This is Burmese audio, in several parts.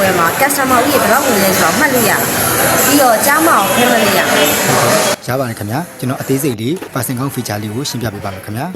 ပွဲမှာ customer ဦးရေဘယ်လောက်ဝင်လဲဆိုတော့မှတ်လို့ရပြီးတော့ကြားမအောင်ခွဲမှတ်လို့ရ ရပါတယ်ခင်ဗျာကျွန်တော်အသေးစိတ်လေး person count feature လေးကိုရှင်းပြပေးပါမယ်ခင်ဗျာ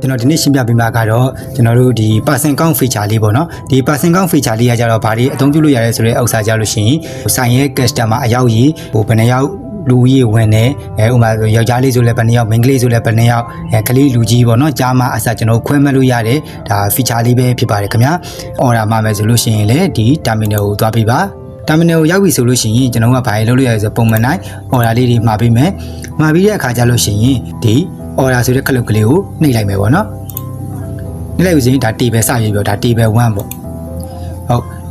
ကျွန်တော်ဒီနေ့ရှင်းပြပေးမှာကတော့ကျွန်တော်တို့ဒီ person count feature လေးပေါ့နော်ဒီ person count feature လေးကကြတော့ဘာတွေအသုံးပြုလို့ရရဲဆိုတဲ့ဥစ္စာကြလို့ရှိရင်ဆိုင်ရဲ့ customer အရောက်ကြီးဘယ်နှယောက်လူကြီးဝင်နေဥမာဆိုယောက်ျားလေးဆိုလည်းဘယ်နှယောက်မိန်းကလေးဆိုလည်းဘယ်နှယောက်ကလေးလူကြီးပေါ့နော်ကြားမှာအစားကျွန်တော်ခွဲမှတ်လို့ရတယ်ဒါ feature လေးပဲဖြစ်ပါတယ်ခင်ဗျာ order မှာမယ်ဆိုလို့ရှိရင်လည်းဒီ terminal ကိုသွားပေးပါterminal ကိုရောက်ပြီဆိုလို့ရှိရင်ကျွန်တော်ကဘာလုပ်လို့ရလဲဆိုပုံမှန်တိုင်း order လေးတွေမှာပေးမယ်မှာပြီးတဲ့အခါကျလို့ရှိရင်ဒီ order ဆိုတဲ့ခလုတ်ကလေးကိုနှိပ်လိုက်မယ်ပေါ့နော်နှိပ်လိုက်လို့ရှိရင်ဒါ table စရေးပြောဒါ table 1ပေါ့ဟုတ်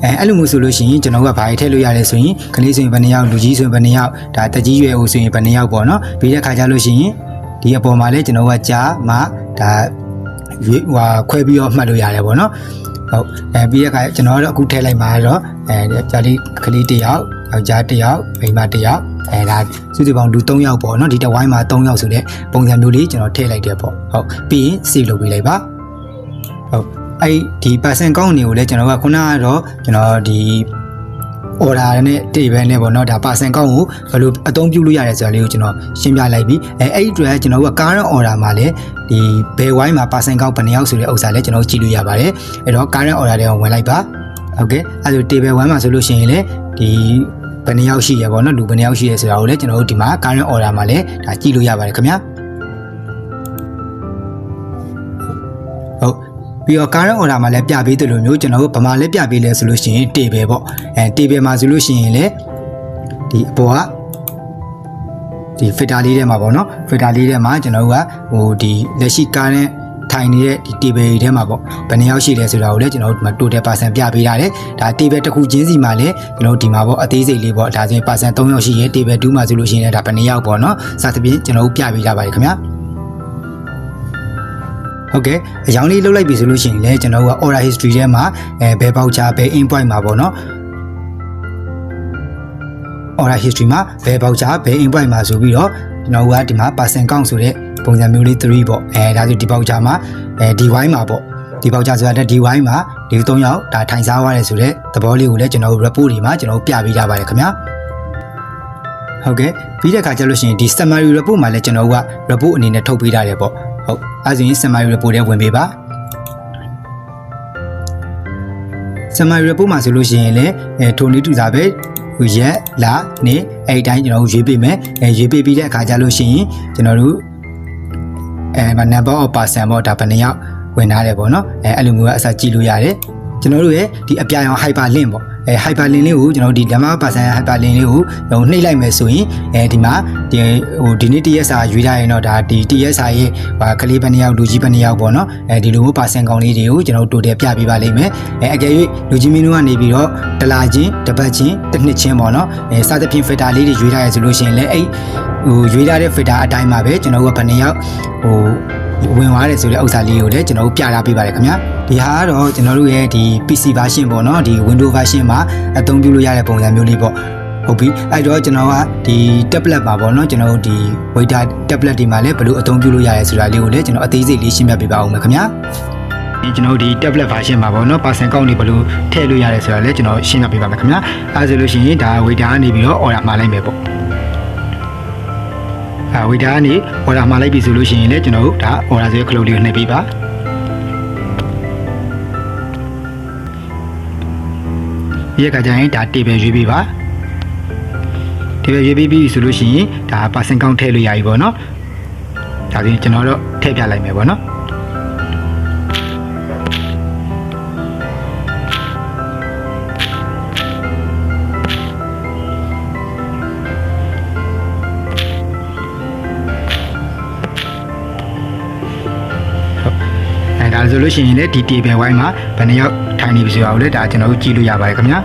အဲ့လိုမျိုးဆိုလို့ရှိရင်ကျွန်တော်ကဘာထည့်လို့ရလဲဆိုရင်ကလေးဆိုရင်ဘယ်နှယောက်လူကြီးဆိုရင်ဘယ်နှယောက်ဒါတက်ကြီးရွယ်ဦးဆိုရင်ဘယ်နှယောက်ပေါ့နော်ပြီးတဲ့ခါကျလို့ရှိရင်ဒီအပေါ်မှာလည်းကျွန်တော်ကကြားမှာဒါခွဲပြီးတော့မှတ်လို့ရတယ်ပေါ့နော်ဟုတ်ပြီးတဲ့ခါကျွန်တော်ကတော့အခုထည့်လိုက်မှာတော့ကြာလေးကလေးတစ်ယောက်ယောက်ျားတစ်ယောက်မိန်းမတစ်ယောက်ဒါစုစုပေါင်းလူ3ယောက်ပေါ့နော်ဒီတစ်ဝိုင်းမှာ3ယောက်ဆိုတဲ့ပုံစံမျိုးလေးကျွန်တော်ထည့်လိုက်တယ်ပေါ့ဟုတ်ပြီးရင် save လုပ်ပေးလိုက်ပါဟုတ်အဲ့ဒီ person count တွေကိုလည်းကျွန်တော်ကခုနကတော့ကျွန်တော်ဒီ order နဲ့ table နဲ့ပေါ့နော်ဒါ person count ကိုဘယ်လိုအသုံးပြုလို့ရတယ်ဆိုတာလေးကိုကျွန်တော်ရှင်းပြလိုက်ပြီအဲ့ဒီအတွက်ကျွန်တော်က current order မှာလည်းဒီဘယ်ဝိုင်းမှာ person count ဘယ်နှယောက်ဆိုတဲ့ဥစ္စာလည်းကျွန်တော်ကြည့်လို့ရပါတယ်အဲ့တော့ current order တွေကိုဝင်လိုက်ပါဟုတ်ကဲ့အဲ့ဒါ table 1မှာဆိုလို့ရှိရင်လည်းဒီဘယ်နှယောက်ရှိရပေါ့နော်လူဘယ်နှယောက်ရှိရဆိုတာကိုလည်းကျွန်တော်တို့ဒီမှာ current order မှာလည်းဒါကြည့်လို့ရပါတယ်ခင်ဗျာဟုတ်ပြီးတော့ current order မှာလည်းပြပေးတယ်လို့မျိုးကျွန်တော်တို့ဗမာလည်းပြပေးလဲဆိုလို့ရှိရင် table ပေါ့table မှာဆိုလို့ရှိရင်လည်းဒီအပေါ်ကဒီ filter လေးထဲမှာပေါ့နော် filter လေးထဲမှာကျွန်တော်တို့ကဟိုဒီလက်ရှိ current ထိုင်နေတဲ့ဒီ table ထဲမှာပေါ့ဘယ်နှယောက်ရှိလဲဆိုတာကိုလည်းကျွန်တော်တို့ဒီမှာ total person ပြပေးရတယ်ဒါ table တစ်ခုချင်းစီမှာလည်းကျွန်တော်တို့ဒီမှာပေါ့အသေးစိတ်လေးပေါ့ဒါဆိုရင် person 3ယောက်ရှိရဲ table 2မှာဆိုလို့ရှိရင်လည်းဒါဘယ်နှယောက်ပေါ့နော်စသဖြင့်ကျွန်တော်တို့ပြပေးကြပါတယ်ခင်ဗျာဟုတ်ကဲ့အကြောင်းလေးလှုပ်လိုက်ပြီဆိုလို့ရှိရင်လည်းကျွန်တော်တို့က order history ထဲမှာဘယ်ပေါက်ချာဘယ် invoice မှာပေါ့နော် order history မှာဘယ်ပေါက်ချာဘယ် invoice မှာဆိုပြီးတော့ကျွန်တော်တို့ကဒီမှာ person count ဆိုတဲ့ပုံစံမျိုးလေး3ပေါ့ဒါဆိုဒီပေါက်ချာမှာဒီဝိုင်းမှာပေါ့ဒီပေါက်ချာဆိုတာဒီဝိုင်းမှာဒီ3ယောက်ဒါထိုင်စားသွားတယ်ဆိုတဲ့သဘောလေးကိုလည်းကျွန်တော်တို့ report တွေမှာကျွန်တော်တို့ပြပေးကြပါတယ်ခင်ဗျာဟုတ်ကဲ့ပြီးတဲ့အခါကျလို့ရှိရင်ဒီ summary report မှာလည်းကျွန်တော်တို့က report အနေနဲ့ထုတ်ပေးထားတယ်ပေါ့ဟုတ်အဲဆိုရင် summary report ထဲဝင်ပေးပါ summary report မှာဆိုလို့ရှိရင်လည်းထိုနည်းတူတာပဲရက်လာနေအဲ့အတိုင်းကျွန်တော်တို့ရွေးပေးမယ်ရွေးပေးပြီးတဲ့အခါကျလို့ရှိရင်ကျွန်တော်တို့number of person ပေါ့ဒါဘယ်နှယောက်ဝင်ထားတယ်ပေါ့နော်အဲ့လိုမျိုးကအစားကြည့်လို့ရတယ်ကျွန်တော်တို့ရဲ့ဒီအပြရောင် hyperlink ပေါ့hyperlink လေးကိုကျွန်တော်တို့ဒီ number of person hyperlink လေးကိုနှိပ်လိုက်မယ်ဆိုရင်ဒီမှာဒီနေ့ TS စာရွေးထားရင်တော့ဒါဒီ TS စာရဲ့ကလေးဘယ်နှယောက်လူကြီးဘယ်နှယောက်ပေါ့နော်ဒီလိုမျိုး person ကောင်လေးတွေကိုကျွန်တော်တို့ total ပြပေးပါလိမ့်မယ်အကယ်၍လူကြီးမင်းတို့ကနေပြီးတော့တစ်လချင်းတစ်ပတ်ချင်းတစ်နှစ်ချင်းပေါ့နော်စသဖြင့် filter လေးတွေရွေးထားရဆိုလို့ရှိရင်လည်းအဲ့ရွေးထားတဲ့ filter အတိုင်းမှာပဲကျွန်တော်တို့ကဘယ်နှယောက်ဝင်သွားတယ်ဆိုတဲ့ဥစ္စာလေးကိုလည်းကျွန်တော်တို့ပြထားပေးပါတယ်ခင်ဗျာဒီဟာကတော့ကျွန်တော်တို့ရဲ့ဒီ PC version ပေါ့နော်ဒီ Windows version မှာအသုံးပြုလို့ရတဲ့ပုံစံမျိုးလေးပေါ့ဟုတ်ပြီအဲ့တော့ကျွန်တော်ကဒီ tablet မှာပေါ့နော်ကျွန်တော်တို့ဒီ Waiter tablet ဒီမှာလည်းဘယ်လိုအသုံးပြုလို့ရရဲဆိုတာလေးကိုလည်းကျွန်တော်အသေးစိတ်လေးရှင်းပြပေးပါဦးမယ်ခင်ဗျာကျွန်တော်ဒီ tablet version မှာပေါ့နော် person count တွေဘယ်လိုထည့်လို့ရရဲဆိုတာလည်းကျွန်တော်ရှင်းပြပေးပါမယ်ခင်ဗျာအဲဆိုလို့ရှိရင်ဒါ Waiter ကနေပြီးတော့ order မှာလိုက်မယ်ပေါ့ဝေတာကနေ order မှာလိုက်ပြီဆိုလို့ရှိရင်လည်းကျွန်တော်တို့ဒါ order ဆိုတဲ့ခလုတ်လေးကိုနှိပ်ပေးပါဒီကကြရင်ဒါ table ရွေးပေးပါ table ရွေးပေးပြီဆိုလို့ရှိရင်ဒါ person count ထည့်လို့ရပြီပေါ့နော်ဒါဆိုရင်ကျွန်တော်တို့ထည့်ပြလိုက်မယ်ပေါ့နော်ဒါဆိုလို့ရှိရင်လည်းဒီ table ဝိုင်းမှာဘယ်နှယောက်ထိုင်နေပြီဆိုတာကိုလည်းဒါကျွန်တော်တို့ကြည့်လို့ရပါတယ်ခင်ဗျာ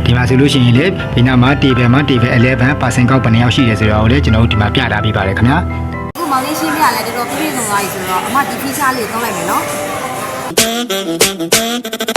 ဒီမှာ ဆိုလို့ရှိရင်လေဒီနာမှာ table မှာ table 11% ကောက်ဘယ်နှယောက်ရှိတယ်ဆိုတော့လေကျွန်တော်တို့ဒီမှာပြထားပေးပါတယ်ခင်ဗျာ အခုမောင်လေးရှင်းပြလဲတော်တော်ပြည့်စုံသွားပြီဆိုတော့အမဒီ feature လေးသုံးလိုက်မယ်နော်